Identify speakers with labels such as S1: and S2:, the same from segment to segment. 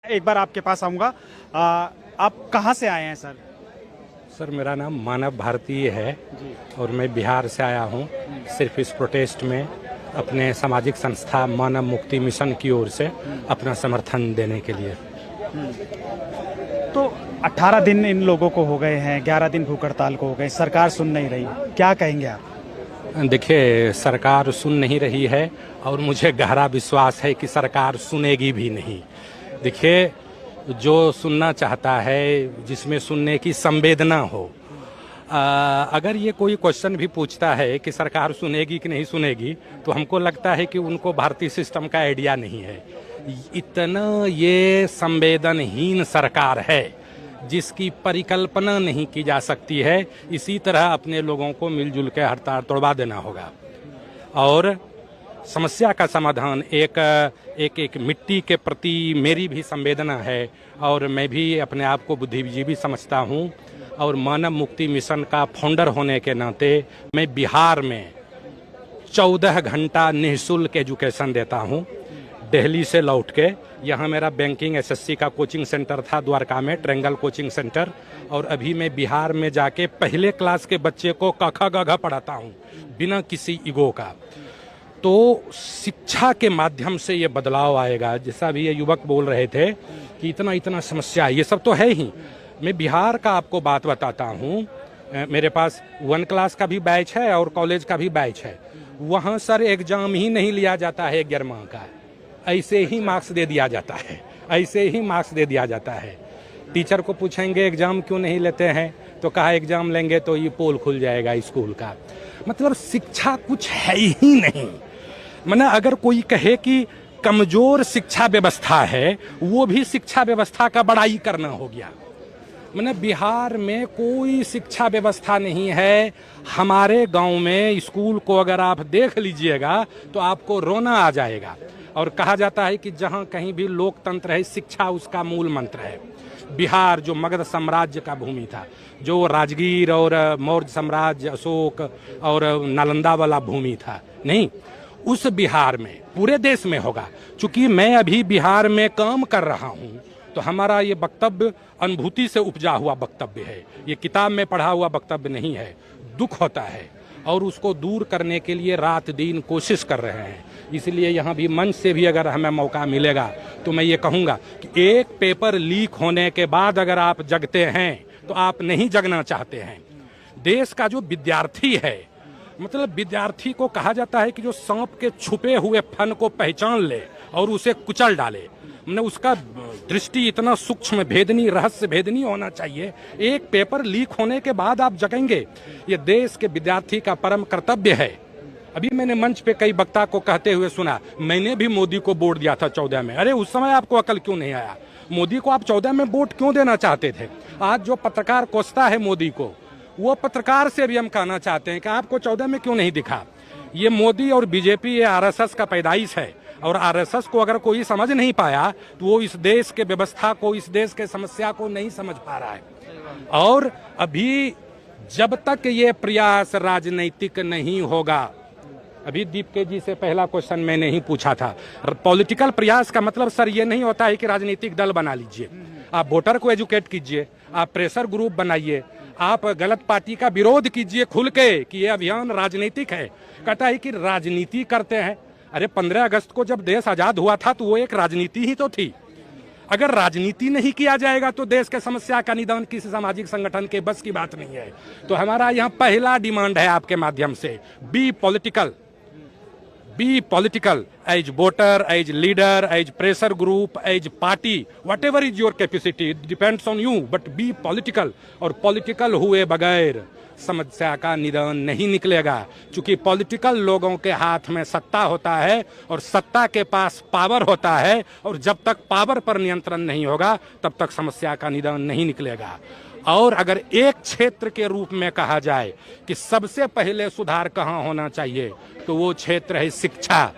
S1: एक बार आपके पास आऊँगा। आप कहाँ से आए हैं सर?
S2: सर मेरा नाम मानव भारतीय है
S1: जी।
S2: और मैं बिहार से आया हूँ सिर्फ इस प्रोटेस्ट में अपने सामाजिक संस्था मानव मुक्ति मिशन की ओर से अपना समर्थन देने के लिए।
S1: तो 18 दिन इन लोगों को हो गए हैं, 11 दिन भूख हड़ताल को हो गए, सरकार सुन नहीं रही, क्या कहेंगे आप?
S2: देखिए, सरकार सुन नहीं रही है और मुझे गहरा विश्वास है कि सरकार सुनेगी भी नहीं। देखिए, जो सुनना चाहता है, जिसमें सुनने की संवेदना हो, अगर ये कोई क्वेश्चन भी पूछता है कि सरकार सुनेगी कि नहीं सुनेगी, तो हमको लगता है कि उनको भारतीय सिस्टम का आइडिया नहीं है। इतना ये संवेदनहीन सरकार है जिसकी परिकल्पना नहीं की जा सकती है। इसी तरह अपने लोगों को मिलजुल के हड़ताल तोड़वा देना होगा और समस्या का समाधान एक मिट्टी के प्रति मेरी भी संवेदना है और मैं भी अपने आप को बुद्धिजीवी समझता हूँ और मानव मुक्ति मिशन का फाउंडर होने के नाते मैं बिहार में 14 घंटा निःशुल्क एजुकेशन देता हूँ। दिल्ली से लौट के यहाँ मेरा बैंकिंग एसएससी का कोचिंग सेंटर था द्वारका में, ट्रेंगल कोचिंग सेंटर, और अभी मैं बिहार में जाके पहले क्लास के बच्चे को क ख ग घ पढ़ाता हूँ बिना किसी ईगो का। तो शिक्षा के माध्यम से ये बदलाव आएगा। जैसा भी ये युवक बोल रहे थे कि इतना समस्या है, ये सब तो है ही। मैं बिहार का आपको बात बताता हूँ। मेरे पास 1 क्लास का भी बैच है और कॉलेज का भी बैच है। वहाँ सर एग्जाम ही नहीं लिया जाता है 11वां का, ऐसे ही मार्क्स दे दिया जाता है, ऐसे ही मार्क्स दे दिया जाता है। टीचर को पूछेंगे एग्जाम क्यों नहीं लेते हैं, तो कहा एग्जाम लेंगे तो ये पोल खुल जाएगा स्कूल का। मतलब शिक्षा कुछ है ही नहीं। माना अगर कोई कहे कि कमजोर शिक्षा व्यवस्था है, वो भी शिक्षा व्यवस्था का बड़ाई करना हो गया। माने बिहार में कोई शिक्षा व्यवस्था नहीं है। हमारे गांव में स्कूल को अगर आप देख लीजिएगा तो आपको रोना आ जाएगा। और कहा जाता है कि जहां कहीं भी लोकतंत्र है, शिक्षा उसका मूल मंत्र है। बिहार जो मगध साम्राज्य का भूमि था, जो राजगीर और मौर्य साम्राज्य, अशोक और नालंदा वाला भूमि था, नहीं, उस बिहार में पूरे देश में होगा। चूंकि मैं अभी बिहार में काम कर रहा हूँ तो हमारा ये वक्तव्य अनुभूति से उपजा हुआ वक्तव्य है, ये किताब में पढ़ा हुआ वक्तव्य नहीं है। दुख होता है और उसको दूर करने के लिए रात दिन कोशिश कर रहे हैं। इसलिए यहाँ भी मंच से भी अगर हमें मौका मिलेगा तो मैं ये कहूँगा कि एक पेपर लीक होने के बाद अगर आप जगते हैं तो आप नहीं जगना चाहते हैं। देश का जो विद्यार्थी है, मतलब विद्यार्थी को कहा जाता है कि जो सांप के छुपे हुए फन को पहचान ले और उसे कुचल डाले। मतलब उसका दृष्टि इतना सूक्ष्म भेदनी, रहस्य भेदनी होना चाहिए। एक पेपर लीक होने के बाद आप जगेंगे, ये देश के विद्यार्थी का परम कर्तव्य है। अभी मैंने मंच पे कई वक्ता को कहते हुए सुना, मैंने भी मोदी को वोट दिया था 14 में। अरे उस समय आपको अकल क्यों नहीं आया? मोदी को आप 14 में वोट क्यों देना चाहते थे? आज जो पत्रकार कोसता है मोदी को, वो पत्रकार से भी हम कहना चाहते हैं कि आपको 14 में क्यों नहीं दिखा? ये मोदी और बीजेपी, ये आरएसएस का पैदाइश है और आरएसएस को अगर कोई समझ नहीं पाया तो वो इस देश के व्यवस्था को, इस देश के समस्या को नहीं समझ पा रहा है। और अभी जब तक ये प्रयास राजनीतिक नहीं होगा, अभी दीपके जी से पहला क्वेश्चन मैंने ही पूछा था, पॉलिटिकल प्रयास का मतलब सर ये नहीं होता है कि राजनीतिक दल बना लीजिए, आप वोटर को एजुकेट कीजिए, आप प्रेशर ग्रुप बनाइए, आप गलत पार्टी का विरोध कीजिए खुल के कि ये अभियान राजनीतिक है। कहता है कि राजनीति करते हैं। अरे 15 अगस्त को जब देश आजाद हुआ था तो वो एक राजनीति ही तो थी। अगर राजनीति नहीं किया जाएगा तो देश के समस्या का निदान किसी सामाजिक संगठन के बस की बात नहीं है। तो हमारा यहाँ पहला डिमांड है आपके माध्यम से, B political as voter, as leader, as pressure group, as party, whatever is your capacity, it depends on you, but be political। और political हुए बगैर समस्या का निदान नहीं निकलेगा। क्योंकि पॉलिटिकल लोगों के हाथ में सत्ता होता है और सत्ता के पास पावर होता है, और जब तक पावर पर नियंत्रण नहीं होगा तब तक समस्या का निदान नहीं निकलेगा। और अगर एक क्षेत्र के रूप में कहा जाए कि सबसे पहले सुधार कहाँ होना चाहिए तो वो क्षेत्र है शिक्षा।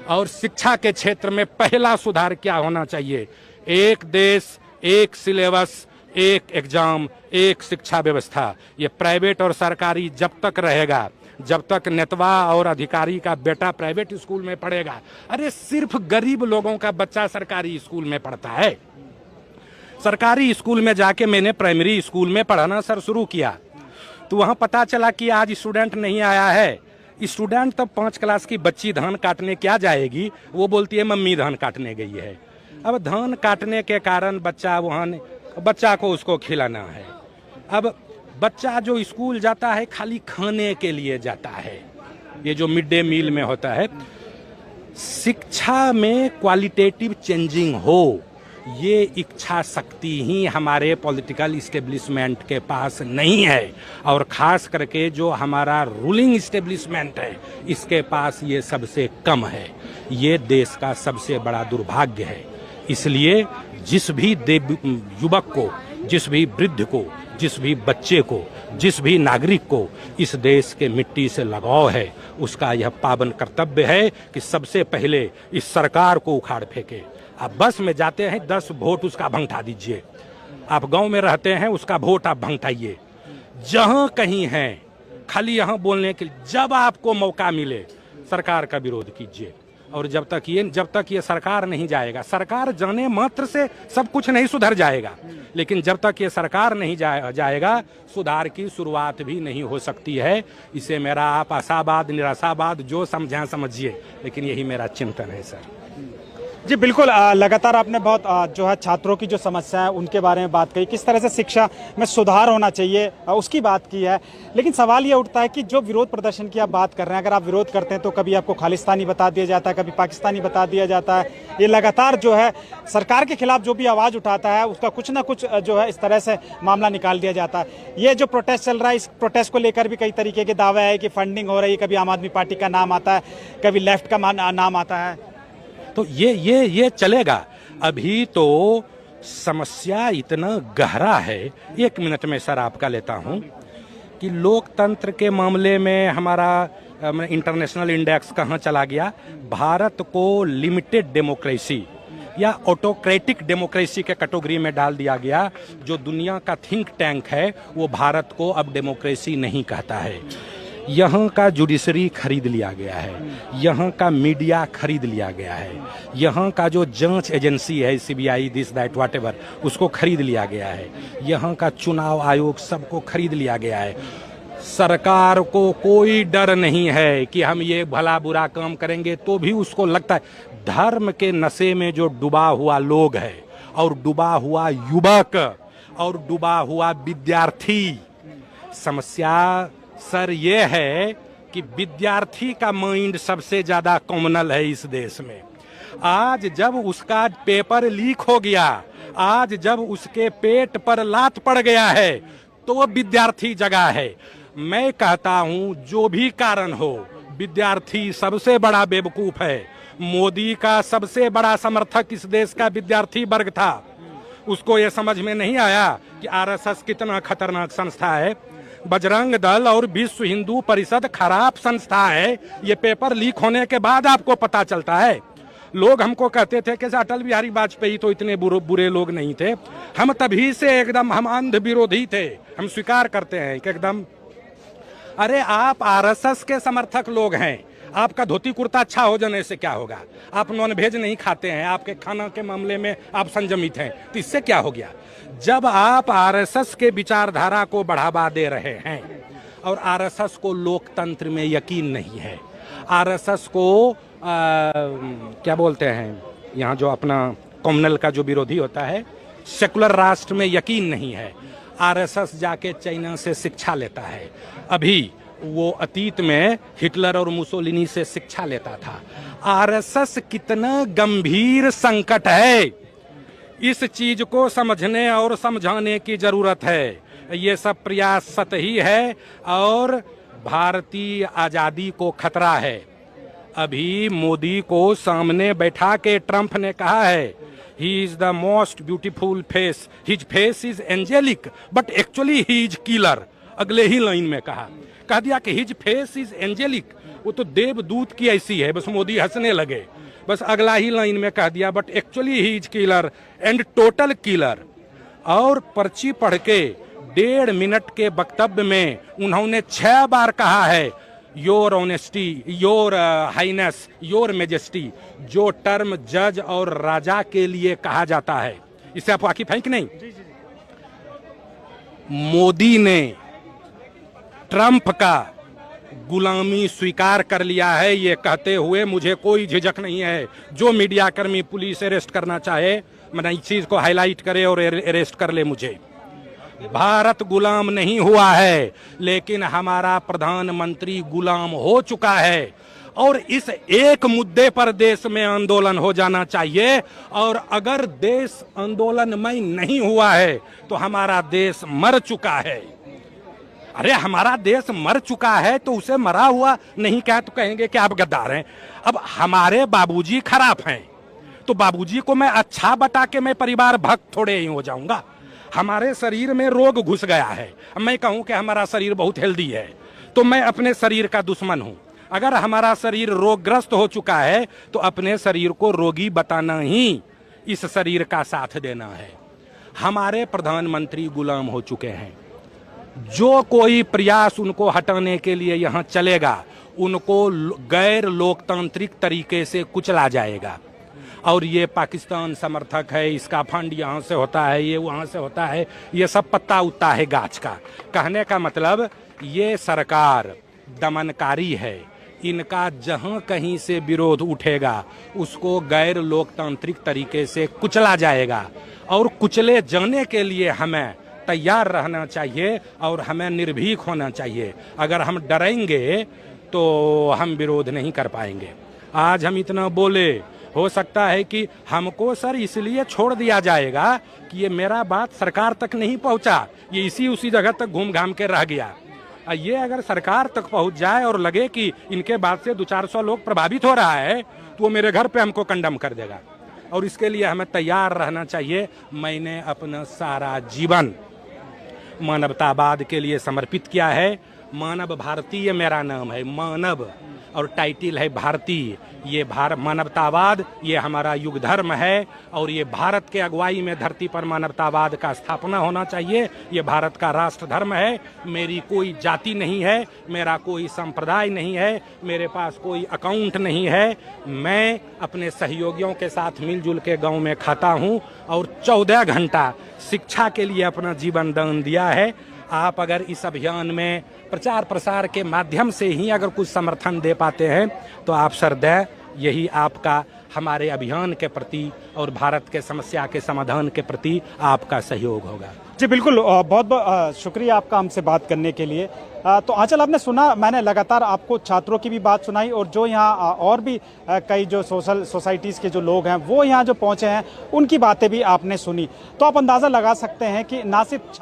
S2: और शिक्षा के क्षेत्र में पहला सुधार क्या होना चाहिए? एक देश, एक सिलेबस, एक एग्जाम, एक शिक्षा व्यवस्था। ये प्राइवेट और सरकारी जब तक रहेगा, जब तक नेतवा और अधिकारी का बेटा प्राइवेट स्कूल में पढ़ेगा। अरे सिर्फ गरीब लोगों का बच्चा सरकारी स्कूल में पढ़ता है। सरकारी स्कूल में जाके मैंने प्राइमरी स्कूल में पढ़ाना सर शुरू किया, तो वहाँ पता चला कि आज स्टूडेंट नहीं आया है। स्टूडेंट तब 5 क्लास की बच्ची धान काटने क्या जाएगी, वो बोलती है मम्मी धान काटने गई है। अब धान काटने के कारण बच्चा को उसको खिलाना है। अब बच्चा जो स्कूल जाता है खाली खाने के लिए जाता है, ये जो मिड डे मील में होता है। शिक्षा में क्वालिटेटिव चेंजिंग हो, ये इच्छा शक्ति ही हमारे पॉलिटिकल इस्टेब्लिशमेंट के पास नहीं है, और खास करके जो हमारा रूलिंग इस्टेब्लिशमेंट है इसके पास ये सबसे कम है। ये देश का सबसे बड़ा दुर्भाग्य है। इसलिए जिस भी युवक को, जिस भी वृद्ध को, जिस भी बच्चे को, जिस भी नागरिक को इस देश के मिट्टी से लगाव है, उसका यह पावन कर्तव्य है कि सबसे पहले इस सरकार को उखाड़ फेंके। आप बस में जाते हैं 10 वोट उसका भंगटा दीजिए, आप गांव में रहते हैं उसका वोट आप भंगटाइए, जहां कहीं हैं खाली यहां बोलने के लिए। जब आपको मौका मिले सरकार का विरोध कीजिए, और जब तक ये सरकार नहीं जाएगा, सरकार जाने मात्र से सब कुछ नहीं सुधर जाएगा, लेकिन जब तक ये सरकार नहीं जाएगा सुधार की शुरुआत भी नहीं हो सकती है। इसे मेरा आप आशावाद निराशावाद जो समझें समझिए, लेकिन यही मेरा चिंतन है सर।
S1: जी बिल्कुल, लगातार आपने बहुत जो है छात्रों की जो समस्या है उनके बारे में बात कही, किस तरह से शिक्षा में सुधार होना चाहिए उसकी बात की है। लेकिन सवाल ये उठता है कि जो विरोध प्रदर्शन की आप बात कर रहे हैं, अगर आप विरोध करते हैं तो कभी आपको खालिस्तानी बता दिया जाता है, कभी पाकिस्तानी बता दिया जाता है। ये लगातार जो है सरकार के खिलाफ जो भी आवाज़ उठाता है उसका कुछ ना कुछ जो है इस तरह से मामला निकाल दिया जाता है। ये जो प्रोटेस्ट चल रहा है, इस प्रोटेस्ट को लेकर भी कई तरीके के दावे है कि फंडिंग हो रही है, कभी आम आदमी पार्टी का नाम आता है, कभी लेफ्ट का नाम आता है।
S2: तो ये चलेगा। अभी तो समस्या इतना गहरा है, 1 मिनट में सर आपका लेता हूं, कि लोकतंत्र के मामले में हमारा इंटरनेशनल इंडेक्स कहां चला गया। भारत को लिमिटेड डेमोक्रेसी या ऑटोक्रेटिक डेमोक्रेसी के कैटेगरी में डाल दिया गया। जो दुनिया का थिंक टैंक है वो भारत को अब डेमोक्रेसी नहीं कहता है। यहाँ का जुडिशरी खरीद लिया गया है, यहाँ का मीडिया खरीद लिया गया है, यहाँ का जो जांच एजेंसी है सीबीआई दिस दैट व्हाटएवर उसको खरीद लिया गया है, यहाँ का चुनाव आयोग सबको खरीद लिया गया है। सरकार को कोई डर नहीं है कि हम ये भला बुरा काम करेंगे, तो भी उसको लगता है धर्म के नशे में जो डूबा हुआ लोग है, और डूबा हुआ युवक, और डूबा हुआ विद्यार्थी। समस्या सर ये है कि विद्यार्थी का माइंड सबसे ज्यादा कॉमनल है इस देश में। आज जब उसका पेपर लीक हो गया, आज जब उसके पेट पर लात पड़ गया है, तो वो विद्यार्थी जगा है। मैं कहता हूं जो भी कारण हो, विद्यार्थी सबसे बड़ा बेवकूफ है। मोदी का सबसे बड़ा समर्थक इस देश का विद्यार्थी वर्ग था। उसको ये समझ में नहीं आया कि आरएसएस कितना खतरनाक संस्था है, बजरंग दल और विश्व हिंदू परिषद खराब संस्था है। ये पेपर लीक होने के बाद आपको पता चलता है। लोग हमको कहते थे कि अटल बिहारी वाजपेयी तो इतने बुरे लोग नहीं थे। हम तभी से एकदम हम अंध विरोधी थे, हम स्वीकार करते हैं कि एकदम। अरे आप आरएसएस के समर्थक लोग हैं, आपका धोती कुर्ता अच्छा हो जाने से क्या होगा? आप नॉनवेज नहीं खाते हैं, आपके खाना के मामले में आप संयमित हैं, तो इससे क्या हो गया? जब आप आरएसएस के विचारधारा को बढ़ावा दे रहे हैं, और आरएसएस को लोकतंत्र में यकीन नहीं है, आरएसएस को क्या बोलते हैं यहाँ जो अपना कम्युनल का जो विरोधी होता है, सेकुलर राष्ट्र में यकीन नहीं है, आरएसएस जाके चाइना से शिक्षा लेता है। अभी वो अतीत में हिटलर और मुसोलिनी से शिक्षा लेता था। आरएसएस कितना गंभीर संकट है, इस चीज को समझने और समझाने की जरूरत है। ये सब प्रयास सतही है और भारतीय आजादी को खतरा है। अभी मोदी को सामने बैठा के ट्रंप ने कहा है, he is the most beautiful face, his face is angelic but actually he is killer. अगले ही लाइन में कह दिया कि हिज फेस इज एंजेलिक, वो तो देवदूत की ऐसी है। बस मोदी हंसने लगे, बस अगला ही लाइन में कह दिया but actually he is killer and total killer. और पर्ची पढ़ के 1.5 मिनट के वक्तव्य में उन्होंने 6 बार कहा है your honesty, your highness, your majesty, जो टर्म जज और राजा के लिए कहा जाता है। इससे आप वाकिफ हैं कि नहीं? मोदी ने ट्रंप का गुलामी स्वीकार कर लिया है, ये कहते हुए मुझे कोई झिझक नहीं है। जो मीडियाकर्मी पुलिस अरेस्ट करना चाहे, मैंने इस चीज को हाईलाइट करे और अरेस्ट कर ले मुझे। भारत गुलाम नहीं हुआ है, लेकिन हमारा प्रधानमंत्री गुलाम हो चुका है। और इस एक मुद्दे पर देश में आंदोलन हो जाना चाहिए। और अगर देश आंदोलनमय नहीं हुआ है तो हमारा देश मर चुका है। अरे हमारा देश मर चुका है तो उसे मरा हुआ नहीं कहे तो कहेंगे कि आप गद्दार हैं। अब हमारे बाबूजी खराब हैं तो बाबूजी को मैं अच्छा बता के मैं परिवार भक्त थोड़े ही हो जाऊंगा। हमारे शरीर में रोग घुस गया है, मैं कहूं कि हमारा शरीर बहुत हेल्दी है तो मैं अपने शरीर का दुश्मन हूं। अगर हमारा शरीर रोगग्रस्त हो चुका है तो अपने शरीर को रोगी बताना ही इस शरीर का साथ देना है। हमारे प्रधानमंत्री गुलाम हो चुके हैं। जो कोई प्रयास उनको हटाने के लिए यहाँ चलेगा उनको गैर लोकतांत्रिक तरीके से कुचला जाएगा। और ये पाकिस्तान समर्थक है, इसका फंड यहाँ से होता है, ये वहाँ से होता है, ये सब पत्ता उत्ता है गाछ का। कहने का मतलब ये सरकार दमनकारी है। इनका जहाँ कहीं से विरोध उठेगा उसको गैर लोकतांत्रिक तरीके से कुचला जाएगा। और कुचले जाने के लिए हमें तैयार रहना चाहिए और हमें निर्भीक होना चाहिए। अगर हम डरेंगे तो हम विरोध नहीं कर पाएंगे। आज हम इतना बोले, हो सकता है कि हमको सर इसलिए छोड़ दिया जाएगा कि ये मेरा बात सरकार तक नहीं पहुंचा, ये इसी उसी जगह तक घूम घाम के रह गया। ये अगर सरकार तक पहुंच जाए और लगे कि इनके बात से 200-400 लोग प्रभावित हो रहा है तो वो मेरे घर पे हमको कंडम कर देगा। और इसके लिए हमें तैयार रहना चाहिए। मैंने अपना सारा जीवन मानवतावाद के लिए समर्पित किया है। मानव भारतीय मेरा नाम है, मानव, और टाइटिल है भारतीय। ये मानवतावाद ये हमारा युग धर्म है और ये भारत के अगुवाई में धरती पर मानवतावाद का स्थापना होना चाहिए। ये भारत का राष्ट्र धर्म है। मेरी कोई जाति नहीं है, मेरा कोई संप्रदाय नहीं है, मेरे पास कोई अकाउंट नहीं है। मैं अपने सहयोगियों के साथ मिलजुल के गाँव में खाता हूँ और 14 घंटा शिक्षा के लिए अपना जीवन दान दिया है। आप अगर इस अभियान में प्रचार प्रसार के माध्यम से ही अगर कुछ समर्थन दे पाते हैं तो आप सदैव यही आपका हमारे अभियान के प्रति और भारत के समस्या के समाधान के प्रति आपका सहयोग होगा।
S1: जी बिल्कुल, बहुत बहुत शुक्रिया आपका हमसे बात करने के लिए। तो आंचल, आपने सुना, मैंने लगातार आपको छात्रों की भी बात सुनाई और जो यहाँ और भी कई जो सोसाइटीज़ के जो लोग हैं वो यहाँ जो पहुँचे हैं उनकी बातें भी आपने सुनी। तो आप अंदाज़ा लगा सकते हैं कि ना सिर्फ